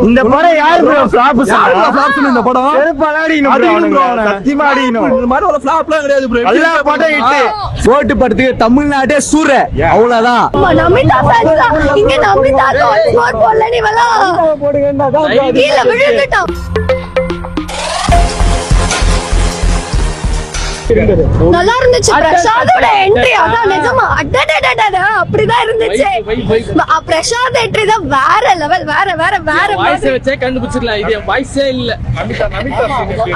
இந்த படம் யாரு ப்ரோ ஃப்ளாப் சொல்லுங்க. இந்த படம் செருப்பாடினு ப்ரோ, சத்தியமா அடினு. இந்த மாதிரி ஒரு ஃப்ளாப்லாம் கிடையாது ப்ரோ. எல்லா படம் ஹிட். ஓட்டு படத்துக்கு தமிழ்நாடே சூற, அவ்வளவுதான். நமிதா ஃபேன்ஸ் தான் இங்க. நமிதா ஸ்கோர் போடல நீ வலா போடுங்கடா. கீழ விழுந்துட்டான். நல்லா இருந்துச்சு பிரசாதோட என்ட்ரி. அதான் நிஜமா அடடடடட அப்படிதான் இருந்துச்சு. பிரசாத் என்ட்ரி தான் வேற லெவல். வேற வாய்ஸ் வச்சே கண்டுபிடிச்சிடலாம். இது வாய்ஸே இல்ல.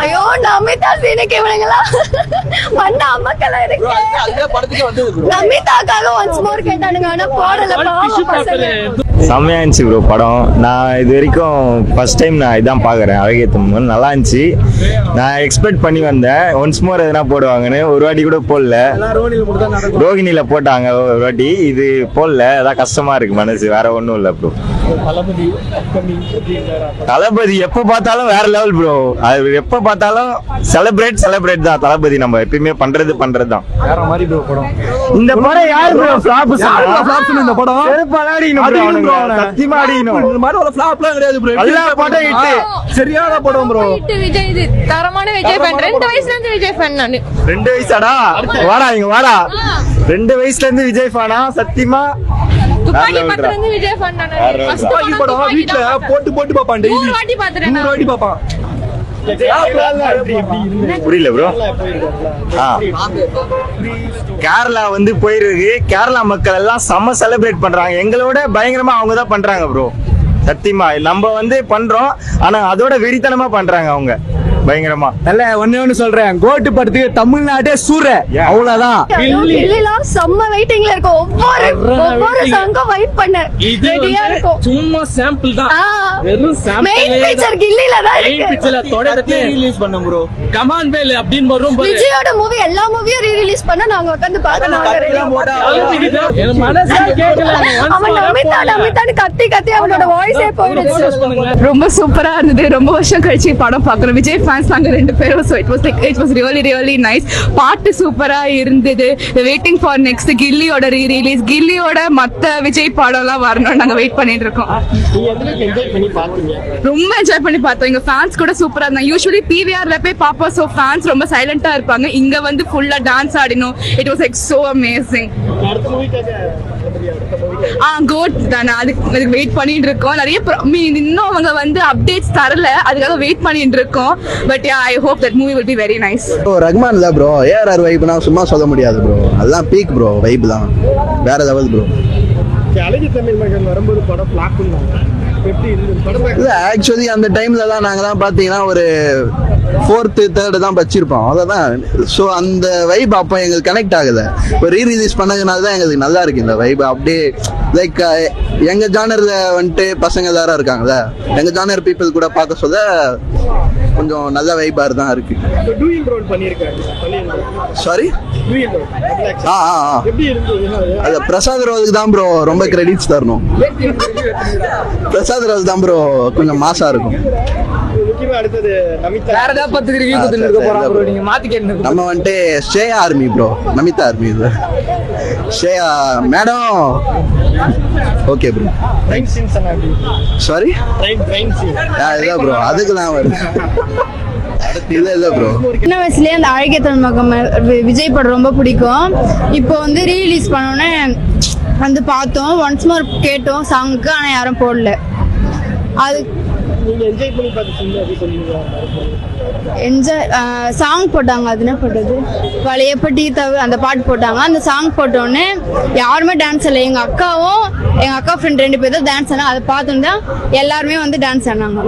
ஐயோ நமிதா சீனுக்கு இவங்களா மண்ண அம்மக்கல இருக்கு. அதே படத்துக்கு வந்தது. நமிதாக்காக ஒன்ஸ் மோர் கேட்டானுங்க, ஆனா போடல. செம்மையா இருந்துச்சு ப்ரோ படம். நான் இது வரைக்கும் ஃபர்ஸ்ட் டைம் நான் இதான் பாக்குறேன். அழகிய தமிழ் நல்லா இருந்துச்சு. நான் எக்ஸ்பெக்ட் பண்ணி வந்தேன் ஒன்ஸ் மோர் எதனா போடுவாங்கன்னு. ஒரு வாட்டி கூட போடல. ரோகிணியில போட்டாங்க ஒரு வாட்டி, இது போடல. அதான் கஷ்டமா இருக்கு மனசு, வேற ஒண்ணும் இல்ல ப்ரோ. தளபதி எப்ப பார்த்தாலும் வேற லெவல் ப்ரோ. அது எப்ப பார்த்தாலும் செலிப்ரேட் தான் தளபதி. நம்ம எப்பயுமே பண்றது தான் வேற மாதிரி ப்ரோ படம். இந்த படம் யாரு ப்ரோ ஃப்ளாப் சொல்லுங்க. இந்த படம் செருப்பாடினு ப்ரோ, சத்தியமா அடினு. இந்த மாதிரி ஒரு ஃப்ளாப்லாம் கிடையாது ப்ரோ. எல்லா படம் ஹிட். சரியான படம் ப்ரோ. விஜய் இது தரமான விஜய் ஃபேன். 2 வயசுல இருந்து விஜய் ஃபேன் நானு. 2 வயசாடா? வாடா இங்க வாடா. 2 வயசுல இருந்து விஜய் ஃபேனா? சத்தியமா துப்பாக்கி படத்துல இருந்து விஜய் ஃபேன் நானு. துப்பாக்கி படம் வீட்ல போட்டு பாப்பான். டெய்லி 100 வாட்டி பாத்துறேன். 100 வாட்டி பாப்பான். புரியல ப்ரோ. கேரளா வந்து போயிருக்கு. கேரளா மக்கள் எல்லாம் செம்ம செலிப்ரேட் பண்றாங்க. எங்களோட பயங்கரமா அவங்க தான் பண்றாங்க ப்ரோ. சத்தியமா நம்ம வந்து பண்றோம், ஆனா அதோட வெறித்தனமா பண்றாங்க அவங்க பயங்கரமா. நல்ல ஒண்ணு சொல்றேன், கோட்டு படத்துக்கு தமிழ்நாடே சூற, அவ்வளவுதான். கில்லிலாம் செம்ம வெயிட்டிங்ல இருக்கு. ஒவ்வொரு சாங்கும் வெயிட் பண்ண ரெடியா இருக்கும். சும்மா சாம்பிள் தான். வெறும் சாம்பிள். மெயின் பிக்சர் கில்லில தான் இருக்கு. மெயின் பிக்சர்ல தொடர்ந்து ரிலீஸ் பண்ணோம் ப்ரோ. கமான் வேல் அப்படினு வரும் ப்ரோ. விஜயோட மூவி எல்லா மூவியும் ரீ-ரிலீஸ் பண்ணா நாங்க உட்கார்ந்து பார்க்கணும். என் மனசே கேக்கல. அவன் நமிதான்னு கத்தி அவனோட வாய்ஸே போயிடுச்சு. ரொம்ப சூப்பரா இருந்தது. ரொம்ப வருஷம் கழிச்சு படம் பார்க்கறோம். விஜய் ஃபேன்ஸ் நாங்க 2 பேரும். So it was really nice. பாட்டு சூப்பரா இருந்தது. வெயிட்டிங் ஃபார் நெக்ஸ்ட் கில்லியோட ரீ-ரிலீஸ். கில்லியோட மத்த விஜய் படம்லாம் வரணும் நாங்க வெயிட் பண்ணிட்டு இருக்கோம். ரொம்ப என்ஜாய் பண்ணி பார்த்தோம். எங்க ஃபேன்ஸ் கூட சூப்பரா இருந்தாங்க. யூசுவலி பிவிஆர்ல போய் பாப்போம். சோ ஃபேன்ஸ் ரொம்ப சைலண்டா இருப்பாங்க. இங்க வந்து ஃபுல்லா டான்ஸ் ஆடினோம். It was like so amazing. GOAT தானே, அதுக்கு வெயிட் பண்ணிட்டு இருக்கோம். நிறைய இன்னும் அவங்க வந்து அப்டேட்ஸ் தரல, அதுக்காக வெயிட் பண்ணிட்டு இருக்கோம். But I hope that movie will be very nice. Rahman இல்ல ப்ரோ, ஏஆர் வைப்னா சும்மா சொல்ல முடியாது ப்ரோ. அதெல்லாம் பீக் ப்ரோ, வைப் தான் வேற லெவல் ப்ரோ. அழகிய தமிழ் மகன் வரும்போது படம் பிளாக் பண்ணாங்க. இல்ல ஆக்சுவலி அந்த டைம்ல தான் நாங்க தான் பாத்தீங்கன்னா ஒரு 4th 3rd தான் வச்சிருப்போம், அவ்வளவுதான். ஸோ அந்த வைப் அப்போ எங்களுக்கு கனெக்ட் ஆகுது. இப்போ ரீ-ரிலீஸ் பண்ணதுனால தான் எங்களுக்கு நல்லா இருக்கு இந்த வைப். அப்படியே லைக் எங்க ஜானர்ல வந்துட்டு பசங்க எல்லாரும் இருக்காங்கல்ல, எங்க ஜானர் பீப்புள் கூட பார்க்க சொல்ல கொஞ்சம் நல்ல வைப்பா தான் இருக்கு. சாரி, அது பிரசாத் ரோலுக்கு தான் ப்ரோ ரொம்ப கிரெடிட்ஸ் தரணும். பிரசாத் ரோல் தான் ப்ரோ கொஞ்சம் மாசா இருக்கும். நம்ம வந்துட்டு Shreya army bro, Namitha army இது. Shreya madam okay bro. Sorry இல்ல ப்ரோ, அதுக்கு தான் வருது. சின்ன வயசுலயே அந்த அழகிய தமிழ் மகன் விஜய் படம் ரொம்ப பிடிக்கும். இப்போ வந்து ரீ-ரிலீஸ் பண்ணோன்னே வந்து பார்த்தோம். ஒன்ஸ் மோர் கேட்டோம் சாங்குக்கு, ஆனா யாரும் போடல. அது என்ஜாய் சாங் போட்டாங்க. அது என்ன போட்டது, பழையப்பட்டி தவிர அந்த பாட்டு போட்டாங்க. அந்த சாங் போட்டோடனே யாருமே டான்ஸ் இல்லை. எங்க அக்கா ஃப்ரெண்ட் 2 பேர் தான் டான்ஸ் ஆனாங்க. அதை பார்த்தோன்னா எல்லாருமே வந்து டான்ஸ் ஆனாங்க.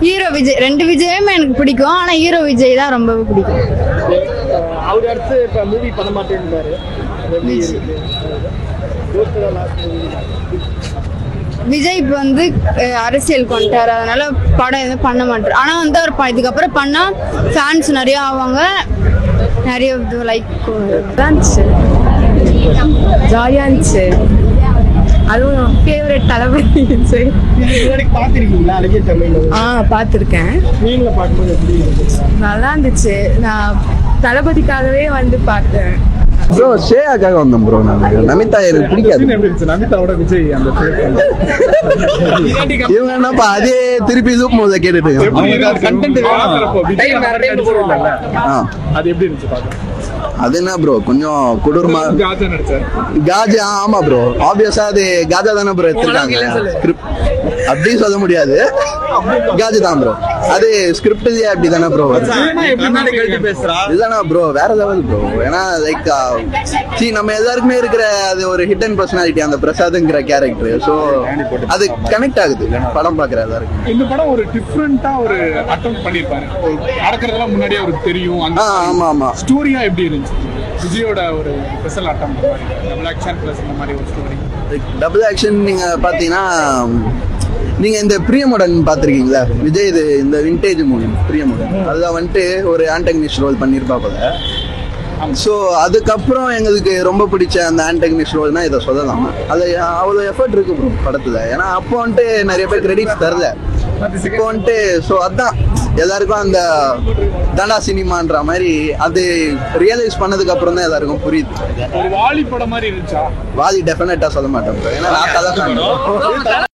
ஹீரோ விஜய், 2 விஜயுமே எனக்கு பிடிக்கும். ஆனா ஹீரோ விஜய் தான் ரொம்ப பிடிக்கும். விஜய் இப்போ வந்து அரசியல் கொண்டாரு, அதனால படம் எதுவும் பண்ண மாட்டார். ஆனா வந்து அவர் இதுக்கப்புறம் பண்ணா ஃபேன்ஸ் நிறைய ஆவாங்க. நிறைய லைக் ஜாலியா இருந்துச்சு. அதுவும் ஃபேவரட் தளபதி விஜய். பார்த்துருக்கேன். நல்லா இருந்துச்சு. நான் தளபதிக்காகவே வந்து பார்த்தேன். ப்ரோ ஸ்ரேயாக்காக வந்தோம் ப்ரோ. நாங்க நமிதா எனக்கு பிடிக்காது. நமிதாவோட விஜய் அந்த இவங்க என்னப்பா அதே திருப்பி லூப் மோத கேட்டுட்டு கண்டென்ட் அது எப்படி இருந்துச்சு பாக்க? அது என்ன ப்ரோ கொஞ்சம் கொடூரமா காஜா நடிச்சார். காஜா. ஆமா ப்ரோ ஆப்வியஸா அது காஜா தானே ப்ரோ எடுத்திருக்காங்க. அப்படி சொல்ல முடியாது, காஜா தான் ப்ரோ. அது ஸ்கிரிப்ட்லயே அப்படி தானே ப்ரோ இதுதானா ப்ரோ வேற லெவல் ப்ரோ. ஏன்னா லைக் நம்ம எல்லாருக்குமே இருக்கிற அது ஒரு ஹிடன் பர்சனாலிட்டி அந்த பிரசாத்ங்கிற கேரக்டர். ஸோ அது கனெக்ட் ஆகுது படம் பாக்குற எல்லாருக்கும். இந்த படம் ஒரு டிஃபரெண்டா ஒரு அட்டெம்ப்ட் பண்ணிருப்பாரு. நடக்கிறதெல்லாம் முன்னாடியே அவருக்கு தெரியும். ஆமா ஆமா. ஸ்டோரியா எப்படி இருந்துச்சு விஜயோட ஒரு special attempt double action plus இந்த மாதிரி ஒரு ஸ்டோரி? டபுள் ஆக்ஷன் நீங்க பாத்தீங்கன்னா நீங்க இந்த பிரியமுடன் பாத்திருக்கீங்களா விஜய்? இது இந்த விண்டேஜ் மூவி பிரியமுடன் அதுதான் வந்துட்டு ஒரு ஆன்டகனிஸ்ட் ரோல் பண்ணிருப்பா போல. ஸோ அதுக்கப்புறம் எங்களுக்கு ரொம்ப பிடிச்ச அந்த ஆன்டகனிஸ்ட் ரோல்னா இதை சொல்லலாம். அது அவ்வளோ எஃபர்ட் இருக்கு ப்ரோ படத்துல. ஏன்னா அப்போ வந்துட்டு நிறைய பேர் கிரெடிட்ஸ் தரல. இப்போ வந்துட்டு ஸோ அதான் எல்லாருக்கும் அந்த தண்டா சினிமான்ற மாதிரி அது ரியலைஸ் பண்ணதுக்கு அப்புறம் தான் எல்லாருக்கும் புரியுது. ஒரு வாலி படம் மாதிரி இருந்துச்சா? வாலி டெஃபினட்டா சொல்ல மாட்டேன் ஏன்னா நான் கதை